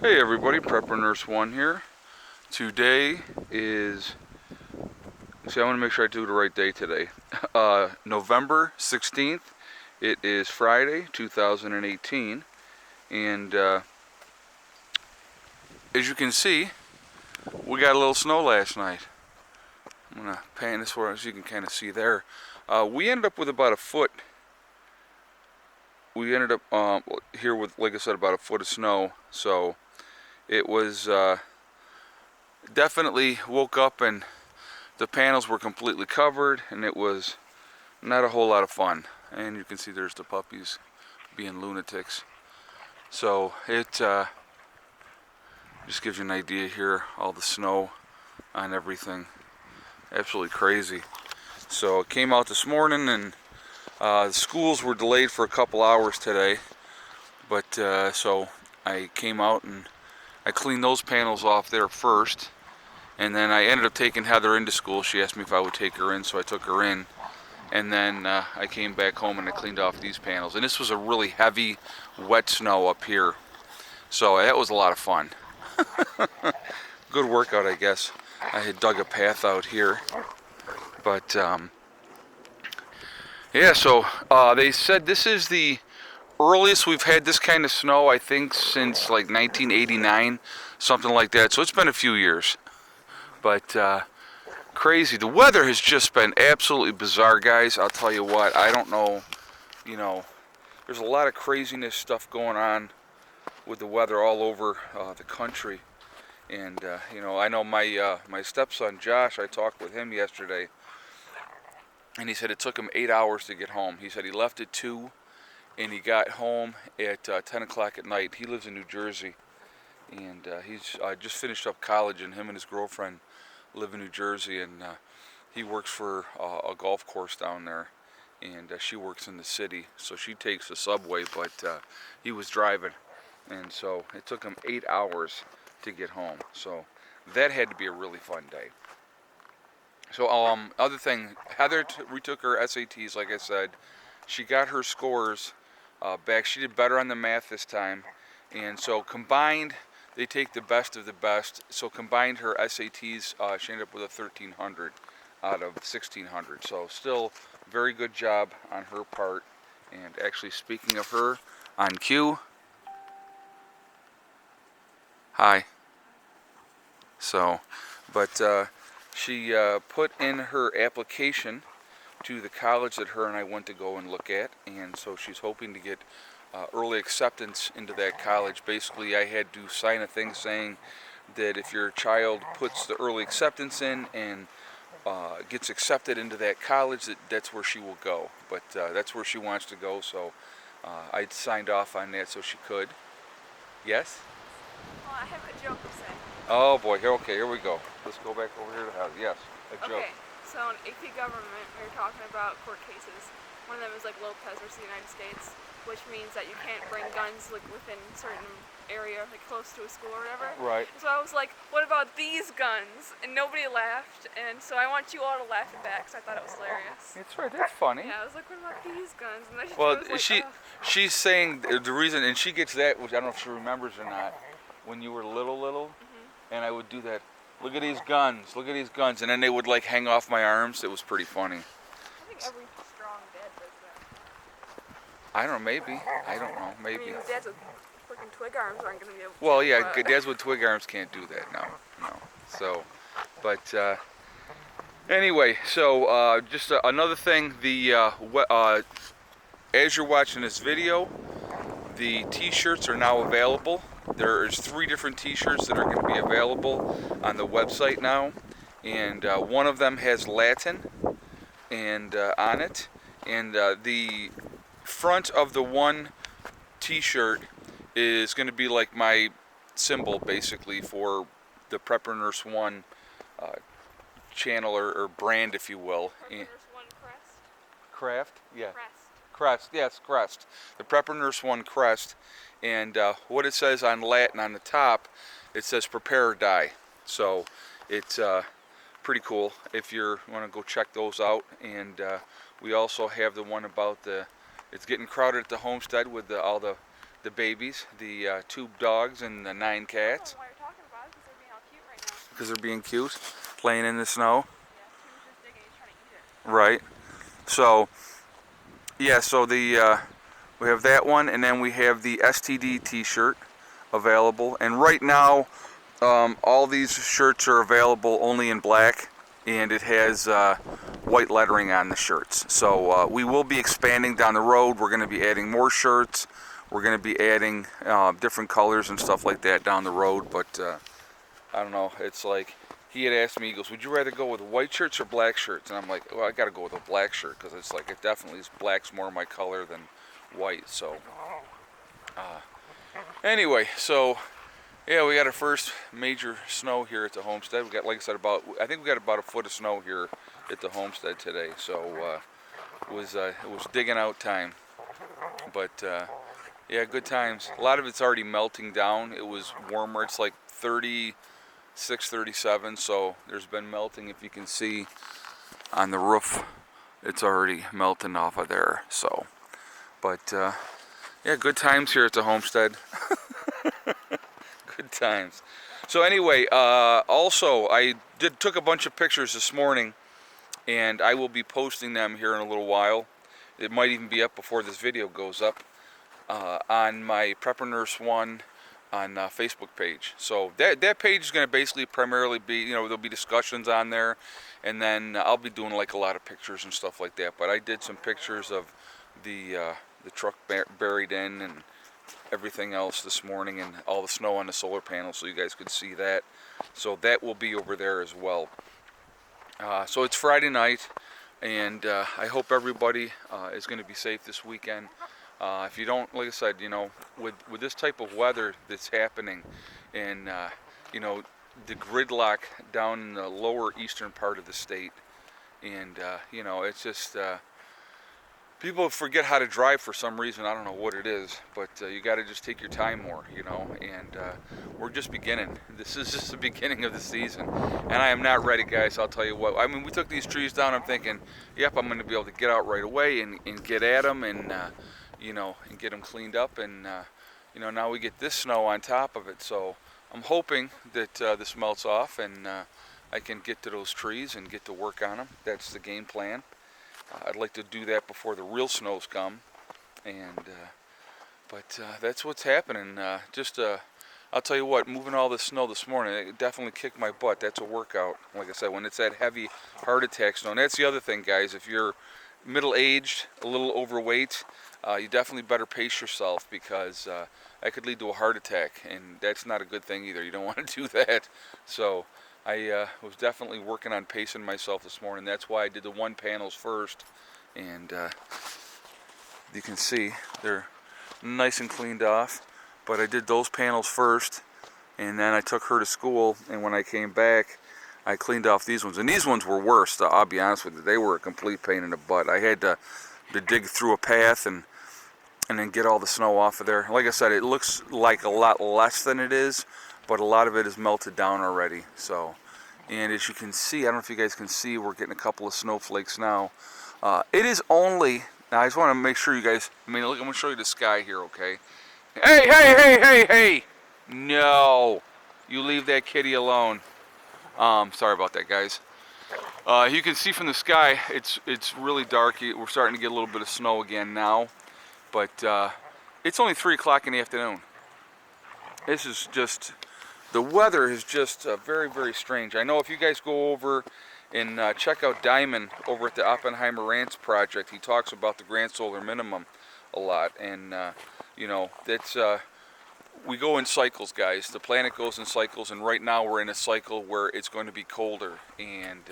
Hey everybody, Prepper Nurse 1 here. Today is, I want to make sure I do the right day today. November 16th. It is Friday, 2018. And as you can see, we got a little snow last night. I'm going to pan this for as you can kind of see there. We ended up with about a foot. We ended up here with, like I said, about a foot of snow. So it was definitely woke up and the panels were completely covered, and it was not a whole lot of fun. And you can see there's the puppies being lunatics. So it just gives you an idea here, all the snow on everything. Absolutely crazy. So it came out this morning, and the schools were delayed for a couple hours today. But so I came out and I cleaned those panels off there first. And then I ended up taking Heather into school. She asked me if I would take her in, so I took her in. And then I came back home and I cleaned off these panels. And this was a really heavy, wet snow up here. So that was a lot of fun. Good workout, I guess. I had dug a path out here. But, yeah, so they said this is the earliest we've had this kind of snow, I think, since like 1989, something like that. So it's been a few years. But crazy. The weather has just been absolutely bizarre, guys. I'll tell you what. I don't know. There's a lot of craziness stuff going on with the weather all over the country. And I know my stepson Josh. I talked with him yesterday, and he said it took him 8 hours to get home. He said he left at 2, and he got home at 10 o'clock at night. He lives in New Jersey, and he's just finished up college, and him and his girlfriend live in New Jersey, and he works for a golf course down there, and she works in the city, so she takes the subway, but he was driving, and so it took him 8 hours to get home. So that had to be a really fun day. So other thing, Heather retook her SATs, like I said. She got her scores back. She did better on the math this time, and so combined, they take the best of the best. So combined her SATs, she ended up with a 1300 out of 1600. So still very good job on her part. And actually, speaking of her, on cue, hi. So, but she put in her application to the college that her and I went to go and look at, and so she's hoping to get early acceptance into that college. Basically, I had to sign a thing saying that if your child puts the early acceptance in and gets accepted into that college, that's where she will go. But that's where she wants to go, so I signed off on that so she could. Yes? Well, I have a joke to say. Oh boy, okay, here we go. Let's go back over here to Heather. Yes, a joke. Okay, so in AP government, we were talking about court cases. One of them is like Lopez versus the United States, which means that you can't bring guns like within a certain area, like close to a school or whatever. Right. So I was like, what about these guns? And nobody laughed, and so I want you all to laugh it back, because I thought it was hilarious. That's right, that's funny. Yeah, I was like, what about these guns? And then Well, was like, she's saying the reason, and she gets that, which I don't know if she remembers or not, when you were little, and I would do that. Look at these guns, look at these guns, and then they would like hang off my arms. It was pretty funny. I think every strong dad does that. I don't know, maybe. I don't know, maybe. I mean, dads with freaking twig arms aren't going to be able to. Well, yeah, but dads with twig arms can't do that, no. So, but anyway, so just another thing, as you're watching this video, the t-shirts are now available. There's 3 different t-shirts that are going to be available on the website now, and one of them has Latin and on it, and the front of the one t-shirt is going to be like my symbol, basically, for the Prepper Nurse 1 channel or brand, if you will. Prepper Nurse 1 crest? Craft? Yeah. Crest. Yes, crest. The Prepper Nurse 1 crest. And what it says on Latin on the top, it says prepare or die. So it's pretty cool if you want to go check those out. And we also have the one about it's getting crowded at the Homestead with all the the babies, the 2 dogs and the 9 I don't cats, know why you're talking about it, because they're being all cute right now. because they're being cute, playing in the snow. Yeah, he was just digging, he's trying to eat it. Right. So yeah, so the we have that one, and then we have the STD T-shirt available. And right now, all these shirts are available only in black, and it has white lettering on the shirts. So we will be expanding down the road. We're going to be adding more shirts. We're going to be adding different colors and stuff like that down the road. But I don't know. It's like he had asked me. He goes, "Would you rather go with white shirts or black shirts?" And I'm like, "Well, I got to go with a black shirt because it's like it definitely is black's more my color than white." So anyway, so yeah, we got our first major snow here at the homestead. We got, like I said, I think we got about a foot of snow here at the homestead today. So it was digging out time, but yeah, good times. A lot of it's already melting down. It was warmer. It's like 36, 37. So there's been melting. If you can see on the roof, it's already melting off of there. So, but yeah, good times here at the homestead. Good times. So anyway, also I took a bunch of pictures this morning, and I will be posting them here in a little while. It might even be up before this video goes up on my Prepper Nurse 1 on Facebook page. So that page is going to basically primarily be, there'll be discussions on there, and then I'll be doing like a lot of pictures and stuff like that. But I did some pictures of the truck buried in and everything else this morning, and all the snow on the solar panel, so you guys could see that. So that will be over there as well. So it's Friday night, and I hope everybody is going to be safe this weekend. If you don't, like I said, with this type of weather that's happening, and the gridlock down in the lower eastern part of the state, and it's just people forget how to drive for some reason. I don't know what it is, but you got to just take your time more, and we're just beginning. This is just the beginning of the season, and I am not ready, guys. I'll tell you what. I mean, we took these trees down. I'm thinking, yep, I'm going to be able to get out right away and get at them, and and get them cleaned up, and now we get this snow on top of it. So I'm hoping that this melts off, and I can get to those trees and get to work on them. That's the game plan. I'd like to do that before the real snows come, and but that's what's happening. I'll tell you what, moving all this snow this morning, it definitely kicked my butt. That's a workout. Like I said, when it's that heavy heart attack snow, and that's the other thing, guys. If you're middle-aged, a little overweight, you definitely better pace yourself, because that could lead to a heart attack, and that's not a good thing either. You don't want to do that. So I was definitely working on pacing myself this morning. That's why I did the 1 panels first, and you can see they're nice and cleaned off. But I did those panels first, and then I took her to school, and when I came back, I cleaned off these ones. And these ones were worse, I'll be honest with you. They were a complete pain in the butt. I had to dig through a path and then get all the snow off of there. Like I said, it looks like a lot less than it is, but a lot of it is melted down already. So, and as you can see, I don't know if you guys can see, we're getting a couple of snowflakes now. It is only, now I just want to make sure you guys, look, I'm going to show you the sky here, okay? Hey, hey, hey, hey, hey! No! You leave that kitty alone. Sorry about that, guys. You can see from the sky, it's really dark. We're starting to get a little bit of snow again now, but it's only 3 o'clock in the afternoon. This is just, the weather is just very, very strange. I know if you guys go over and check out Diamond over at the Oppenheimer Ranch project, he talks about the grand solar minimum a lot, and that's we go in cycles, guys. The planet goes in cycles, and right now we're in a cycle where it's going to be colder, and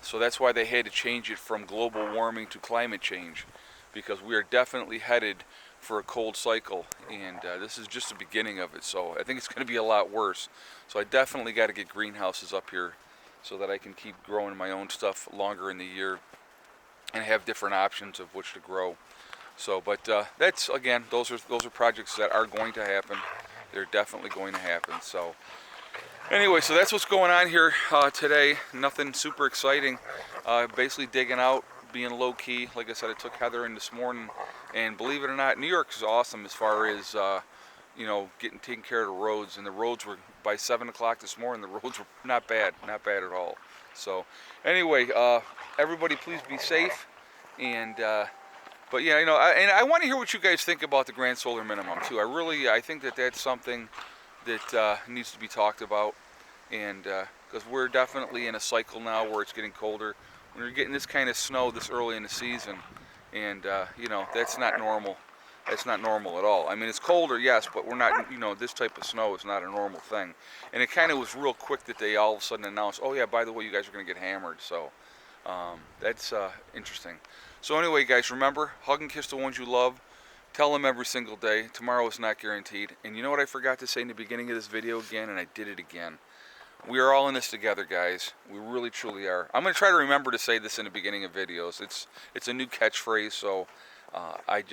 so that's why they had to change it from global warming to climate change, because we are definitely headed for a cold cycle, and this is just the beginning of it. So I think it's going to be a lot worse. So I definitely got to get greenhouses up here so that I can keep growing my own stuff longer in the year and have different options of which to grow. So, but that's, again, those are projects that are going to happen. They're definitely going to happen. So anyway, so that's what's going on here today. Nothing super exciting. Basically digging out, being low key. Like I said, I took Heather in this morning, and believe it or not, New York is awesome as far as getting taking care of the roads. And the roads were by 7 o'clock this morning. The roads were not bad at all. So anyway, everybody, please be safe. And but yeah, and I want to hear what you guys think about the grand solar minimum too. I think that that's something that needs to be talked about, and because we're definitely in a cycle now where it's getting colder. When you're getting this kind of snow this early in the season, and that's not normal. That's not normal at all. I mean, it's colder, yes, but we're not. This type of snow is not a normal thing. And it kind of was real quick that they all of a sudden announced, oh yeah, by the way, you guys are going to get hammered. So that's interesting. So anyway, guys, remember, hug and kiss the ones you love. Tell them every single day. Tomorrow is not guaranteed. And you know what I forgot to say in the beginning of this video again, and I did it again. We are all in this together, guys. We really, truly are. I'm going to try to remember to say this in the beginning of videos. It's a new catchphrase, so I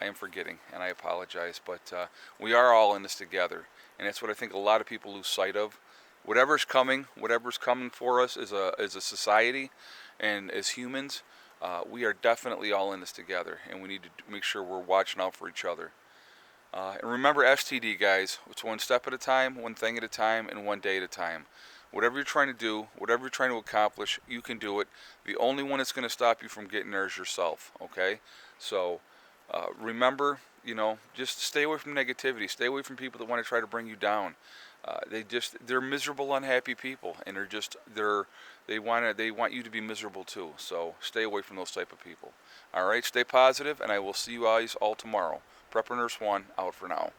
am forgetting, and I apologize. But we are all in this together, and that's what I think a lot of people lose sight of. Whatever's coming for us as a society, and as humans, we are definitely all in this together, and we need to make sure we're watching out for each other. And remember STD, guys. It's one step at a time, one thing at a time, and one day at a time. Whatever you're trying to do, whatever you're trying to accomplish, you can do it. The only one that's going to stop you from getting there is yourself, okay? So remember, just stay away from negativity. Stay away from people that want to try to bring you down. They're miserable, unhappy people, and they want you to be miserable too. So stay away from those type of people. All right, stay positive, and I will see you guys all tomorrow. Prepper Nurse 1 out for now.